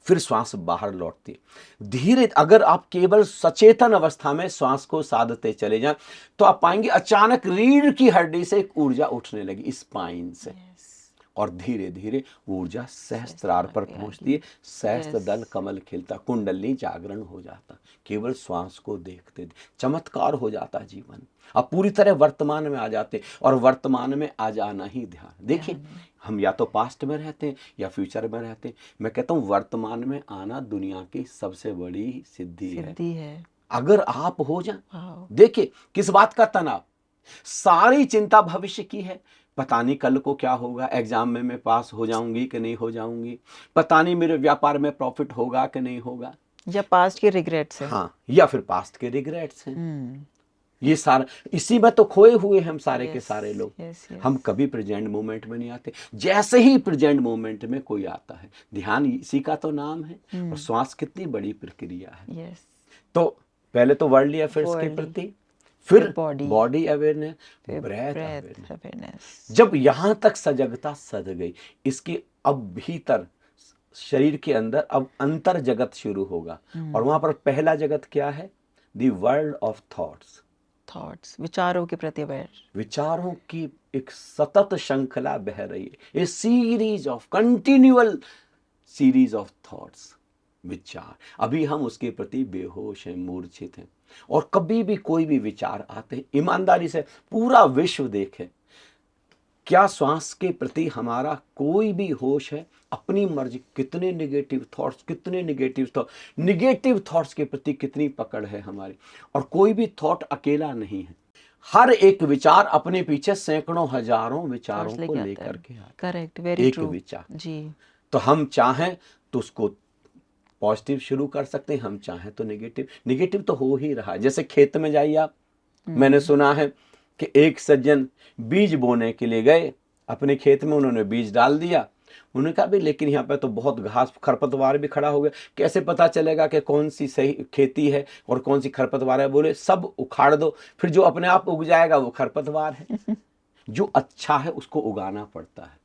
B: फिर श्वास बाहर लौटती है धीरे। अगर आप केवल सचेतन अवस्था में श्वास को साधते चले जाएं तो आप पाएंगे अचानक रीढ़ की हड्डी से एक ऊर्जा उठने लगी, स्पाइन से, और धीरे धीरे ऊर्जा सहस्त्रार पर पहुंचती है। सहस्त्र दल कमल खिलता, कुंडली जागरण हो जाता। केवल श्वास को देखते चमत्कार हो जाता जीवन। अब पूरी तरह वर्तमान में आ जाते, और वर्तमान में आ जाना ही ध्यान। देखिए, हम या तो पास्ट में रहते हैं या फ्यूचर में रहते हैं। मैं कहता हूँ वर्तमान में आना दुनिया की सबसे बड़ी सिद्धि है। अगर आप हो जाए, देखिए किस बात का तनाव, सारी चिंता भविष्य की है। पता नहीं कल को क्या होगा, एग्जाम में मैं पास हो जाऊंगी कि नहीं हो जाऊंगी, पता नहीं मेरे व्यापार में प्रॉफिट होगा कि नहीं होगा,
A: या पास्ट के रिग्रेट्स हैं।
B: हाँ, या फिर पास्ट के रिग्रेट्स हैं। ये सारा इसी में तो खोए हुए हम सारे के सारे लोग। हम कभी प्रेजेंट मोमेंट में नहीं आते। जैसे ही प्रेजेंट मोमेंट में कोई आता है, ध्यान इसी का तो नाम है। और श्वास कितनी बड़ी प्रक्रिया है। तो पहले तो वर्ल्डली अफेयर्स के प्रति, फिर बॉडी अवेयरनेस, ब्रेथ अवेयरनेस। जब यहां तक सजगता सज गई, इसकी अब भीतर शरीर के अंदर अब अंतर जगत शुरू होगा। और वहां पर पहला जगत क्या है? The world of thoughts.
A: विचारों के प्रति अवेयर,
B: विचारों की एक सतत श्रृंखला बह रही है। A series of continual series of thoughts, विचार। अभी हम उसके प्रति बेहोश हैं, मूर्छित हैं। और कभी भी कोई भी विचार आते हैं, ईमानदारी से पूरा विश्व देखे, क्या श्वास के प्रति हमारा कोई भी होश है? अपनी मर्जी, कितने निगेटिव थॉट्स, कितने निगेटिव थॉट्स के प्रति कितनी पकड़ है हमारी। और कोई भी थॉट अकेला नहीं है। हर एक विचार अपने पीछे सैकड़ों हजारों विचारों को लेकर के आता है।
A: Correct, very true.
B: एक विचार
A: जी।
B: तो हम चाहें तो उसको पॉजिटिव शुरू कर सकते हैं, हम चाहें तो निगेटिव तो हो ही रहा है। जैसे खेत में जाइए आप, मैंने सुना है कि एक सज्जन बीज बोने के लिए गए अपने खेत में, उन्होंने बीज डाल दिया। उन्होंने कहा भी लेकिन यहाँ पे तो बहुत घास खरपतवार भी खड़ा हो गया, कैसे पता चलेगा कि कौन सी सही खेती है और कौन सी खरपतवार है? बोले सब उखाड़ दो, फिर जो अपने आप उग जाएगा वो खरपतवार है। जो अच्छा है उसको उगाना पड़ता है,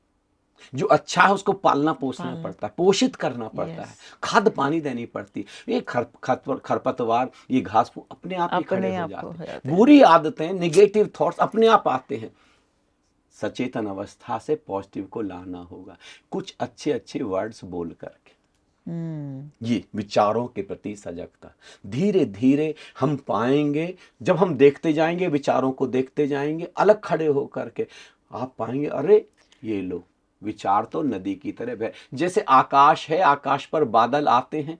B: जो अच्छा है उसको पालना पोसना पड़ता है, पोषित करना पड़ता है, खाद पानी देनी पड़ती है। ये खरपतवार, ये घास अपने आप ही खड़े हो जाते हैं। बुरी आदतें, निगेटिव थॉट्स अपने आप आते हैं। सचेतन अवस्था से पॉजिटिव को लाना होगा, कुछ अच्छे अच्छे वर्ड्स बोल करके। ये विचारों के प्रति सजगता धीरे धीरे हम पाएंगे। जब हम देखते जाएंगे, विचारों को देखते जाएंगे अलग खड़े होकर के, आप पाएंगे अरे ये लो, विचार तो नदी की तरह बह। जैसे आकाश है, आकाश पर बादल आते हैं,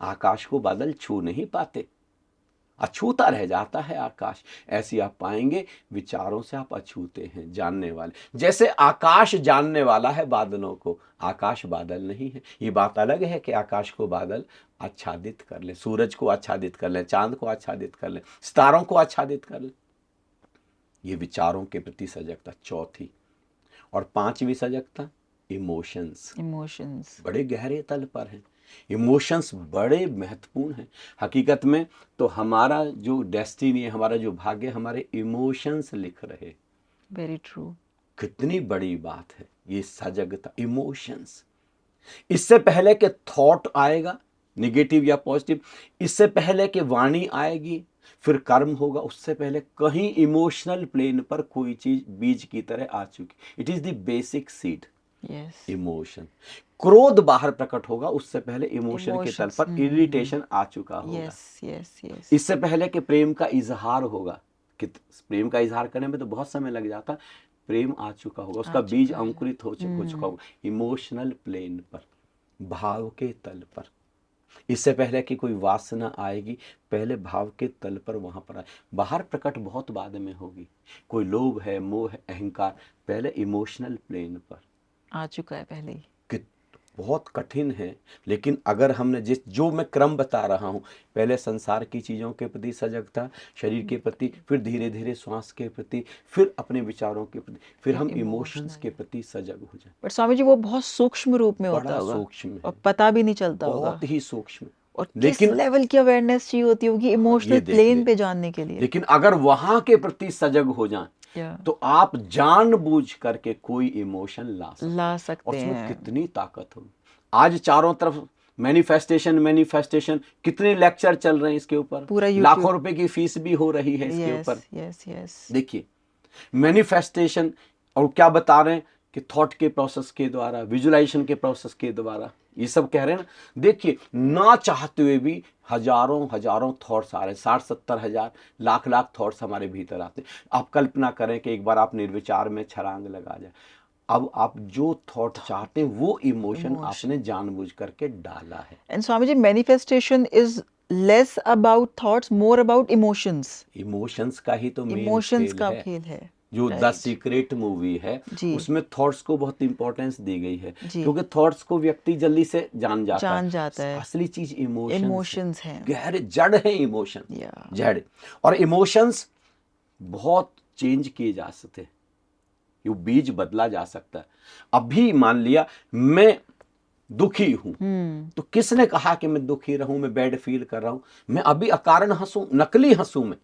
B: आकाश को बादल छू नहीं पाते, अछूता रह जाता है आकाश। ऐसे आप पाएंगे विचारों से आप अछूते हैं, जानने वाले। जैसे आकाश जानने वाला है बादलों को, आकाश बादल नहीं है। ये बात अलग है कि आकाश को बादल आच्छादित कर ले, सूरज को आच्छादित कर ले, चांद को आच्छादित कर ले, सितारों को आच्छादित कर ले। ये विचारों के प्रति सजगता चौथी। और पांचवी सजगता इमोशंस बड़े गहरे तल पर हैं। इमोशंस बड़े महत्वपूर्ण हैं। हकीकत में तो हमारा जो डेस्टिनी है, हमारा जो भाग्य, हमारे इमोशंस लिख रहे।
A: Very true.
B: कितनी बड़ी बात है ये सजगता, इमोशंस। इससे पहले कि थॉट आएगा निगेटिव या पॉजिटिव, इससे पहले कि वाणी आएगी, फिर कर्म होगा, उससे पहले कहीं इमोशनल प्लेन पर कोई चीज बीज की तरह आ चुकी। It is the basic seed, emotion. क्रोध बाहर प्रकट होगा, उससे पहले इमोशन के तल पर इरिटेशन आ चुका होगा। इससे पहले कि प्रेम का इजहार होगा, कि प्रेम का इजहार करने में तो बहुत समय लग जाता, प्रेम आ चुका होगा, उसका बीज अंकुरित हो चुका होगा इमोशनल प्लेन पर, भाव के तल पर। इससे पहले कि कोई वासना आएगी, पहले भाव के तल पर वहां पर आए। बाहर प्रकट बहुत बाद में होगी। कोई लोभ है, मोह है, अहंकार, पहले इमोशनल प्लेन पर
A: आ चुका है पहले ही।
B: बहुत कठिन है, लेकिन अगर हमने जो मैं क्रम बता रहा हूँ, पहले संसार की चीज़ों के प्रति सजगता, शरीर के प्रति, फिर धीरे धीरे श्वास के प्रति, फिर अपने विचारों के प्रति, फिर हम इमोशंस के प्रति सजग हो जाए।
A: पर स्वामी जी वो बहुत सूक्ष्म रूप में होता होगा,
B: सूक्ष्म
A: और पता भी नहीं चलता होगा,
B: बहुत ही सूक्ष्म।
A: और लेकिन किस लेवल की अवेयरनेस चाहिए होती होगी इमोशनल प्लेन पे जानने के लिए।
B: लेकिन अगर वहां के प्रति सजग हो जाए,
A: या
B: तो आप जानबूझ करके कोई इमोशन ला सकते
A: ला
B: और
A: सकते
B: उसमें
A: हैं।
B: कितनी ताकत हो। आज चारों तरफ मैनिफेस्टेशन मैनिफेस्टेशन, कितने लेक्चर चल रहे हैं इसके ऊपर,
A: पूरा यूट्यूब।
B: लाखों रुपए की फीस भी हो रही है इसके
A: यस
B: ऊपर।
A: Yes yes.
B: देखिए मैनिफेस्टेशन, और क्या बता रहे हैं कि थॉट के प्रोसेस के द्वारा, विजुलाइजेशन के प्रोसेस के द्वारा, ये सब कह रहे हैं ना। देखिए ना चाहते हुए भी हजारों हजारों थॉट्स आ रहे हैं, 60-70 हजार, लाख लाख थॉट्स हमारे भीतर आते हैं। आप कल्पना करें कि एक बार आप निर्विचार में छलांग लगा जाए, अब आप जो थॉट चाहते हैं वो इमोशन आपने जानबूझ करके डाला है।
A: And Swami ji, manifestation is less about thoughts, more about emotions.
B: Emotions का ही तो मेन
A: इमोशंस
B: खेल
A: का
B: है।
A: खेल है।
B: जो द
A: राइट।
B: सीक्रेट मूवी है
A: जी
B: उसमें थॉट्स को बहुत इंपॉर्टेंस दी गई है,
A: जी।
B: क्योंकि थॉट्स को व्यक्ति जल्दी से जान जाता
A: जान
B: है।
A: जाता है।
B: असली चीज इमोशंस है,
A: इमोशंस हैं।
B: गहरे जड़ है इमोशन,
A: या
B: जड़। और इमोशंस बहुत चेंज किए जा सकते हैं, ये बीज बदला जा सकता है। अभी मान लिया मैं दुखी हूं, तो किसने कहा कि मैं दुखी रहूं, मैं बैड फील कर रहा हूं, मैं अभी अकारण हंसूं, नकली हंसूं मैं,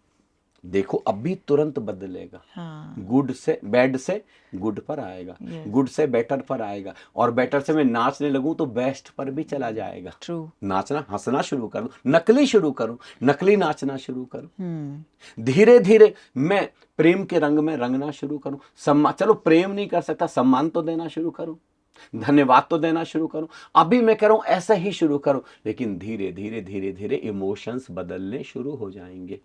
B: देखो अभी तुरंत बदलेगा।
A: हाँ।
B: गुड से बैड से गुड पर आएगा,
A: Yes.
B: गुड से बेटर पर आएगा, और बेटर से मैं नाचने लगूं तो बेस्ट पर भी चला जाएगा।
A: ट्रू।
B: नाचना हंसना शुरू करूं, नकली शुरू करूं, नकली नाचना शुरू करूं, धीरे धीरे मैं प्रेम के रंग में रंगना शुरू करूं, सम्मान, चलो प्रेम नहीं कर सकता, सम्मान तो देना शुरू करूं, धन्यवाद तो देना शुरू करूं। अभी मैं कह रहा हूं ऐसा ही शुरू करूं, लेकिन धीरे धीरे धीरे धीरे इमोशंस बदलने शुरू हो जाएंगे।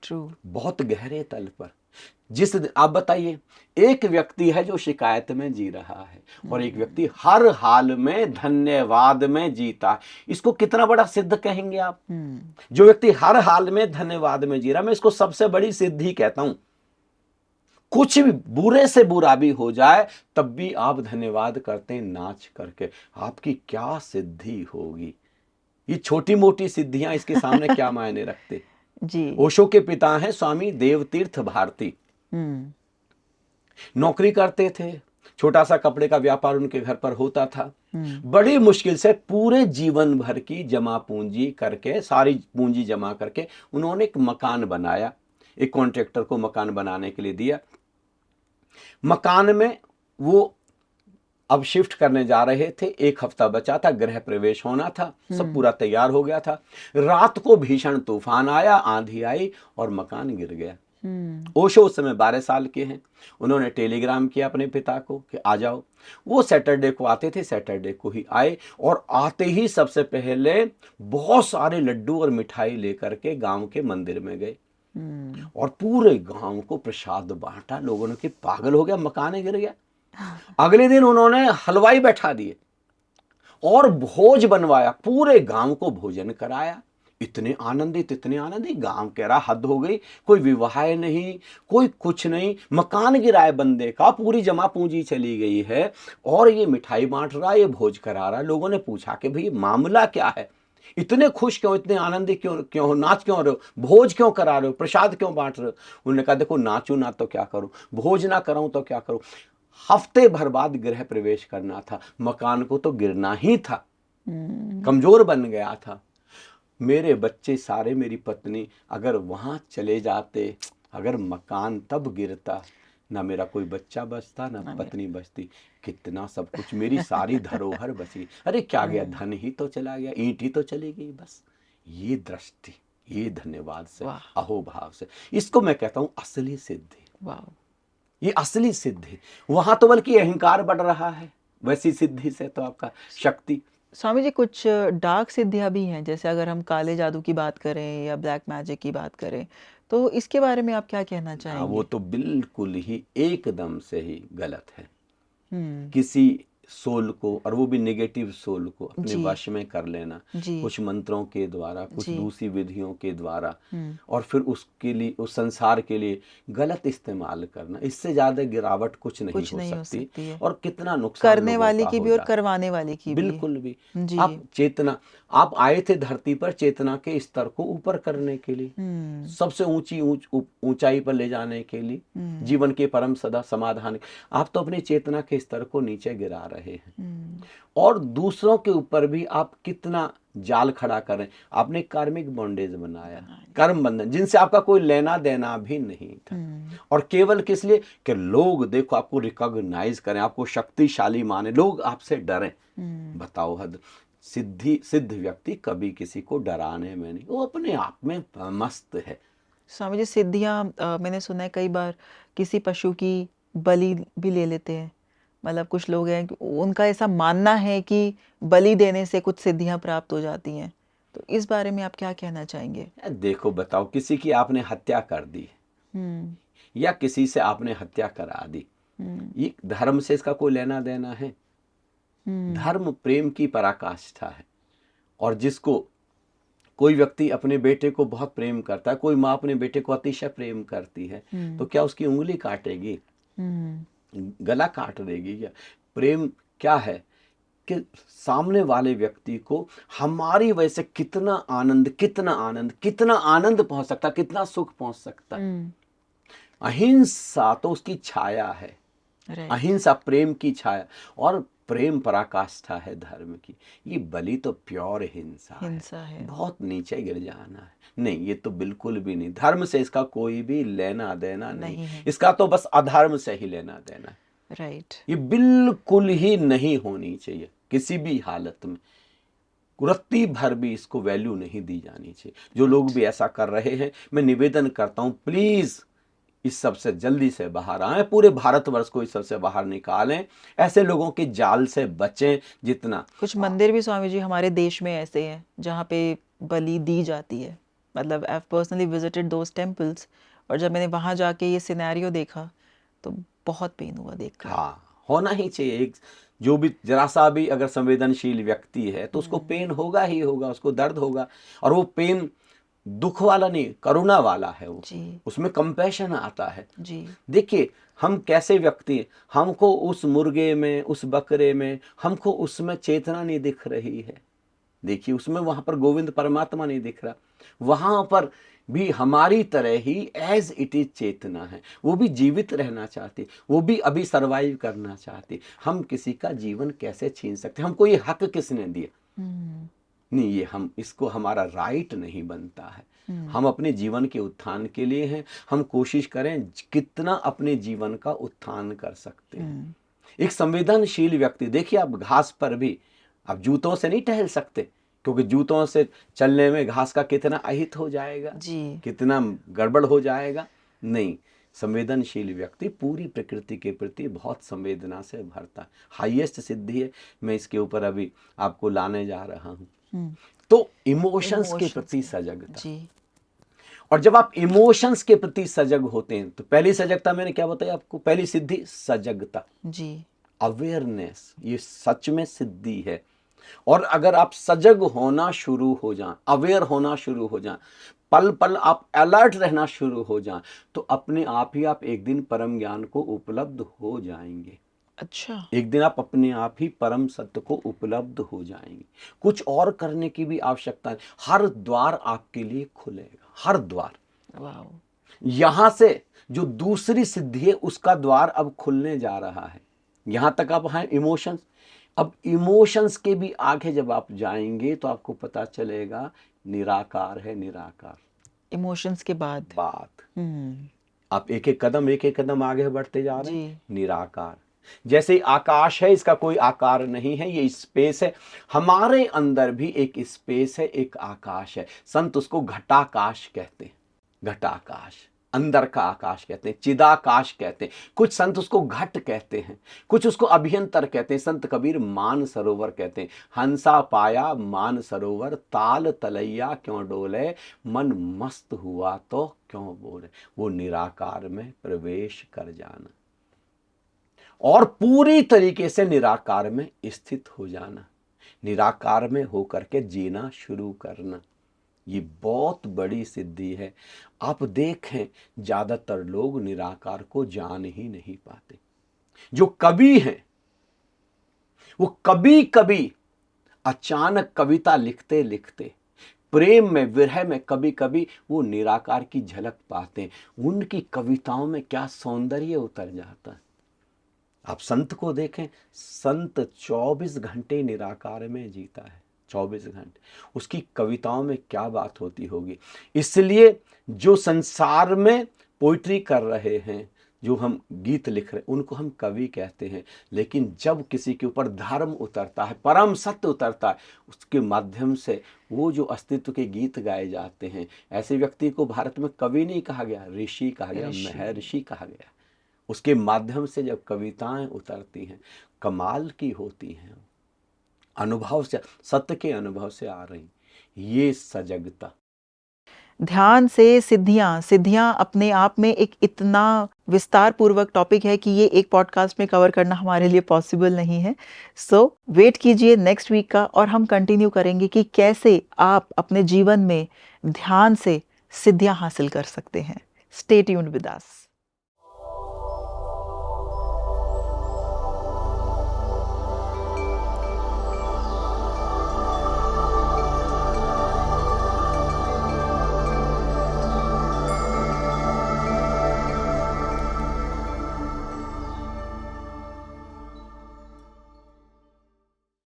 A: ट्रू।
B: बहुत गहरे तल पर। जिस आप बताइए, एक व्यक्ति है जो शिकायत में जी रहा है और एक व्यक्ति हर हाल में धन्यवाद में जीता है, इसको कितना बड़ा सिद्ध कहेंगे आप? जो व्यक्ति हर हाल में धन्यवाद में जी रहा, मैं इसको सबसे बड़ी सिद्धि कहता हूं। कुछ भी बुरे से बुरा भी हो जाए तब भी आप धन्यवाद करते हैं नाच करके, आपकी क्या सिद्धि होगी। ये छोटी मोटी सिद्धियां इसके सामने क्या मायने रखते।
A: जी।
B: ओशो के पिता हैं स्वामी देवतीर्थ भारती, नौकरी करते थे, छोटा सा कपड़े का व्यापार उनके घर पर होता था। बड़ी मुश्किल से पूरे जीवन भर की जमा पूंजी करके, सारी पूंजी जमा करके उन्होंने एक मकान बनाया, एक कॉन्ट्रैक्टर को मकान बनाने के लिए दिया। मकान में वो अब शिफ्ट करने जा रहे थे, एक हफ्ता बचा था, गृह प्रवेश होना था, सब पूरा तैयार हो गया था। रात को भीषण तूफान आया, आंधी आई और मकान गिर गया। ओशो उस समय 12 साल के हैं। उन्होंने टेलीग्राम किया अपने पिता को कि आ जाओ। वो सैटरडे को आते थे, सैटरडे को ही आए, और आते ही सबसे पहले बहुत सारे लड्डू और मिठाई लेकर के गांव के मंदिर में गए और पूरे गांव को प्रसाद बांटा। लोगों ने कि पागल हो गया, मकान गिर गया। अगले दिन उन्होंने हलवाई बैठा दिए और भोज बनवाया, पूरे गांव को भोजन कराया। इतने आनंदित गांव कह रहा हद हो गई, कोई विवाह नहीं, कोई कुछ नहीं, मकान गिराए बंदे का, पूरी जमा पूंजी चली गई है और ये मिठाई बांट रहा, ये भोज करा रहा। लोगों ने पूछा कि भाई मामला क्या है, इतने खुश क्यों, इतने आनंदित क्यों हो, नाच क्यों रहे हो, भोज क्यों करा रहे हो, प्रसाद क्यों बांट रहे हो? उन्होंने कहा देखो नाचू ना तो क्या करूं, भोज ना कराऊं तो क्या करूं, हफ्ते भर बाद गृह प्रवेश करना था, मकान को तो गिरना ही था, कमजोर बन गया था। मेरे बच्चे सारे, मेरी पत्नी, अगर वहां चले जाते, अगर मकान तब गिरता, ना मेरा कोई बच्चा बचता, ना पत्नी बचती, कितना सब कुछ, मेरी सारी धरोहर बची। अरे क्या गया, धन ही तो चला गया, ईंट ही तो चली गई बस। ये दृष्टि, ये धन्यवाद से, अहोभाव से, इसको मैं कहता हूं असली सिद्धि। ये असली सिद्धि। वहां तो बल्कि अहंकार बढ़ रहा है, वैसी सिद्धि से तो आपका शक्ति।
A: स्वामी जी, कुछ डार्क सिद्धियां भी हैं, जैसे अगर हम काले जादू की बात करें या ब्लैक मैजिक की बात करें, तो इसके बारे में आप क्या कहना चाहेंगे?
B: वो तो बिल्कुल ही एकदम से ही गलत है। किसी सोल को, और वो भी नेगेटिव सोल को, अपने वश में कर लेना, कुछ मंत्रों के द्वारा, कुछ दूसरी विधियों के द्वारा, और फिर उसके लिए, उस संसार के लिए गलत इस्तेमाल करना, इससे ज्यादा गिरावट कुछ नहीं हो सकती है। और कितना नुकसान
A: करने वाले की भी और करवाने वाले की भी।
B: बिल्कुल भी। आप चेतना, आप आए थे धरती पर चेतना के स्तर को ऊपर करने के लिए, सबसे ऊंची ऊंचाई पर ले जाने के लिए, जीवन के परम सदा समाधान। आप तो अपनी चेतना के स्तर को नीचे गिरा रहे हैं, और दूसरों के ऊपर भी आप कितना जाल खड़ा कर रहे हैं, आपने कार्मिक बॉन्डेज बनाया, कर्म बंधन, जिनसे आपका कोई लेना देना भी नहीं था। और केवल किस लिए कि लोग देखो आपको रिकॉग्नाइज करें, आपको शक्तिशाली माने, लोग आपसे डरें। बताओ हद। सिद्ध व्यक्ति कभी किसी को डराने में नहीं, वो अपने आप में मस्त है।
A: स्वामी जी, सिद्धियाँ मैंने सुना है कई बार किसी पशु की बलि भी ले लेते हैं। मतलब कुछ लोग हैं कि उनका ऐसा मानना है कि बलि देने से कुछ सिद्धियां प्राप्त हो जाती हैं। तो इस बारे में आप क्या कहना चाहेंगे?
B: देखो बताओ, किसी की आपने हत्या कर दी या किसी से आपने हत्या करा दी, ये धर्म से इसका कोई लेना देना है? धर्म प्रेम की पराकाष्ठा है। और जिसको कोई व्यक्ति अपने बेटे को बहुत प्रेम करता है, कोई माँ अपने बेटे को अतिशय प्रेम करती है, तो क्या उसकी उंगली काटेगी, गला काट देगी क्या? प्रेम क्या है कि सामने वाले व्यक्ति को हमारी वजह से कितना आनंद, कितना आनंद, कितना आनंद पहुंच सकता, कितना सुख पहुंच सकता। अहिंसा तो उसकी छाया है, अहिंसा प्रेम की छाया, और प्रेम पराकाष्ठा है धर्म की। ये बलि तो प्योर हिंसा है, बहुत नीचे गिर जाना है। नहीं, ये तो बिल्कुल भी नहीं, धर्म से इसका कोई भी लेना देना नहीं है। इसका तो बस अधर्म से ही लेना देना है।
A: राइट।
B: ये बिल्कुल ही नहीं होनी चाहिए किसी भी हालत में, रत्ती भर भी इसको वैल्यू नहीं दी जानी चाहिए। जो लोग भी ऐसा कर रहे हैं, मैं निवेदन करता हूं, प्लीज इस सब से जल्दी से बाहर आए, पूरे भारतवर्ष को इस सब से बाहर निकालें, ऐसे लोगों के जाल से बचें। जितना
A: कुछ मंदिर भी स्वामी जी हमारे देश में ऐसे हैं जहाँ पे बलि दी जाती है। मतलब I have personally visited those temples, और जब मैंने वहाँ जाके ये सिनेरियो देखा तो बहुत पेन हुआ देखकर।
B: हाँ, होना ही चाहिए। एक जो भी जरा सा भी अगर संवेदनशील व्यक्ति है तो उसको पेन होगा ही होगा, उसको दर्द होगा। और वो पेन दुख वाला नहीं, करुणा वाला है वो
A: जी।
B: उसमें कंपैशन आता है
A: जी।
B: देखिए हम कैसे व्यक्ति हैं, हमको उस मुर्गे में, उस बकरे में, हमको उसमें चेतना नहीं दिख रही है। देखिए उसमें वहां पर गोविंद परमात्मा नहीं दिख रहा, वहां पर भी हमारी तरह ही एज इट इज चेतना है। वो भी जीवित रहना चाहती, वो भी अभी सरवाइव करना चाहती। हम किसी का जीवन कैसे छीन सकते? हमको ये हक किसने दिया? नहीं, ये हम, इसको हमारा राइट नहीं बनता है। हम अपने जीवन के उत्थान के लिए हैं, हम कोशिश करें कितना अपने जीवन का उत्थान कर सकते हैं। एक संवेदनशील व्यक्ति, देखिए आप घास पर भी आप जूतों से नहीं टहल सकते, क्योंकि जूतों से चलने में घास का कितना अहित हो जाएगा
A: जी।
B: कितना गड़बड़ हो जाएगा। नहीं, संवेदनशील व्यक्ति पूरी प्रकृति के प्रति बहुत संवेदना से भरता है। हाईएस्ट सिद्धि है, मैं इसके ऊपर अभी आपको लाने जा रहा हूं। तो इमोशंस के प्रति सजगता जी। और जब आप इमोशंस के प्रति सजग होते हैं तो पहली सजगता मैंने क्या बताया आपको, पहली सिद्धि सजगता जी, अवेयरनेस, ये सच में सिद्धि है। और अगर आप सजग होना शुरू हो जाएं, अवेयर होना शुरू हो जाएं, पल पल आप अलर्ट रहना शुरू हो जाएं, तो अपने आप ही आप एक दिन परम ज्ञान को उपलब्ध हो जाएंगे। अच्छा, एक दिन आप अपने आप ही परम सत्य को उपलब्ध हो जाएंगे। कुछ और करने की भी आवश्यकता नहीं, हर द्वार आपके लिए खुलेगा, हर द्वार। वाह। यहां से जो दूसरी सिद्धि है उसका द्वार अब खुलने जा रहा है। यहां तक आप हैं इमोशंस, अब इमोशंस के भी आगे जब आप जाएंगे तो आपको पता चलेगा निराकार है, निराकार। इमोशंस के बाद आप एक एक कदम आगे बढ़ते जा रहे हैं। निराकार, जैसे आकाश है, इसका कोई आकार नहीं है, ये स्पेस है। हमारे अंदर भी एक स्पेस है, एक आकाश है। संत उसको घटाकाश कहते हैं। घटाकाश, अंदर का आकाश कहते हैं, चिदाकाश कहते हैं। कुछ संत उसको घट कहते हैं, कुछ उसको अभ्यंतर कहते हैं। संत कबीर मान सरोवर कहते हैं। हंसा पाया मान सरोवर, ताल तलैया क्यों डोले, मन मस्त हुआ तो क्यों बोले। वो निराकार में प्रवेश कर जाना और पूरी तरीके से निराकार में स्थित हो जाना, निराकार में होकर के जीना शुरू करना, ये बहुत बड़ी सिद्धि है। आप देखें ज्यादातर लोग निराकार को जान ही नहीं पाते। जो कवि हैं वो कभी कभी अचानक कविता लिखते लिखते प्रेम में, विरह में कभी कभी वो निराकार की झलक पाते हैं। उनकी कविताओं में क्या सौंदर्य उतर जाता है। आप संत को देखें, संत 24 घंटे निराकार में जीता है। 24 घंटे, उसकी कविताओं में क्या बात होती होगी। इसलिए जो संसार में पोइट्री कर रहे हैं, जो हम गीत लिख रहे हैं, उनको हम कवि कहते हैं। लेकिन जब किसी के ऊपर धर्म उतरता है, परम सत्य उतरता है, उसके माध्यम से वो जो अस्तित्व के गीत गाए जाते हैं, ऐसे व्यक्ति को भारत में कवि नहीं कहा गया, ऋषि कहा गया, महर्षि कहा गया। उसके माध्यम से जब कविताएं उतरती हैं, कमाल की होती हैं, अनुभव से, सत्य के अनुभव से आ रही, ये सजगता।
A: ध्यान से सिद्धियां अपने आप में एक इतना विस्तार पूर्वक टॉपिक है कि ये एक पॉडकास्ट में कवर करना हमारे लिए पॉसिबल नहीं है। सो वेट कीजिए नेक्स्ट वीक का, और हम कंटिन्यू करेंगे कि कैसे आप अपने जीवन में ध्यान से सिद्धियां हासिल कर सकते हैं। Stay tuned with us.